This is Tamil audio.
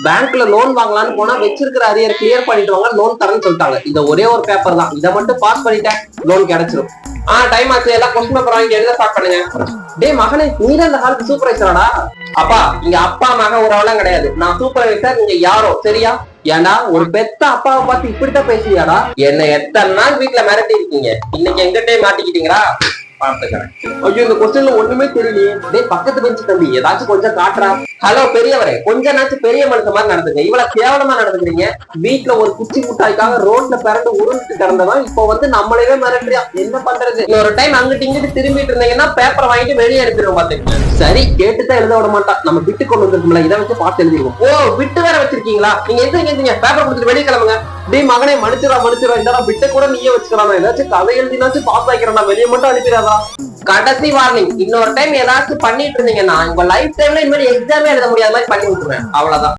பேங்க்ல லோன் வாங்கலாம்னு போனா வச்சிருக்கிற அரியர் கிளியர் பண்ணிட்டு வாங்க, லோன் தரேன்னு சொல்லிட்டாங்க. இந்த ஒரே ஒரு பேப்பர் தான், இதை மட்டும் பாஸ் பண்ணிட்டேன், லோன் கிடைச்சிடும். டைம் ஆச்சு, எல்லாம் கொஸ்டின் பேப்பர் வாங்கி எழுத ஸ்டார்ட் பண்ணுங்க. டேய் மகனே, நீதான் இந்த காலத்து சூப்பர்வைசராடா? அப்பா, இங்க அப்பா மக உறவெல்லாம் கிடையாது, நான் சூப்பர்வைசர், நீங்க யாரோ சரியா? ஏன்னா ஒரு பெத்த அப்பாவை பார்த்து இப்படித்தான் பேசுவியாடா? என்ன எத்தனை நாள் வீட்டுல மிரட்டி இருக்கீங்க, இன்னைக்கு எங்கிட்டே மாட்டிக்கிட்டீங்களா? ஐயோ, இந்த கொஸ்டின்ல ஒண்ணுமே தெரியலையே. டேய் பக்கத்து பெஞ்சு தம்பி, ஏதாச்சும் கொஞ்சம் காட்டுறா. ஹலோ பெரியவரே, கொஞ்ச நாச்சும் பெரிய மனுஷ மாதிரி நடந்துங்க, இவ்வளவு கேவலமா நடந்துக்கிறீங்க. வீட்டுல ஒரு குச்சி முட்டாய்க்காக ரோட்ல பிறந்து உருண்டுட்டு கிடந்தவன் இப்போ வந்து நம்மளவே மிரட்டுறியா? என்ன பண்றது? இன்னொரு டைம் அங்கிட்டு இங்கிட்டு திரும்பிட்டு இருந்தீங்கன்னா பேப்பரை வாங்கிட்டு வெளியே எடுத்துருவோம் பாத்துக்கீங்க. சரி, கேட்டுதான் எழுத விட மாட்டான், நம்ம விட்டு கொண்டு வந்துருக்கோம்ல, இதை வச்சு பார்த்து எழுதிருவோம். ஓ, விட்டு வேற வச்சிருக்கீங்களா? நீங்க எந்திரிங்க, பேப்பர் கொடுத்துட்டு வெளியே கிளம்புங்க. டேய் மகனே, மன்னிச்சிடா இந்த விட்ட கூட நீயே வச்சுக்கலாம், ஏதாச்சும் கதை எழுதினாச்சும் பாஸ் ஆகிக்கிறேன், வெளியே மட்டும் அனுப்பிடாதா? கடைசி வார்னிங், இன்னொரு டைம் ஏதாச்சும் பண்ணிட்டு இருந்தீங்கன்னா உங்க லைஃப் டைம்ல இந்த மாதிரி எக்ஸாமே எழுத முடியாத மாதிரி பண்ணி விட்டுருவேன், அவ்வளவுதான்.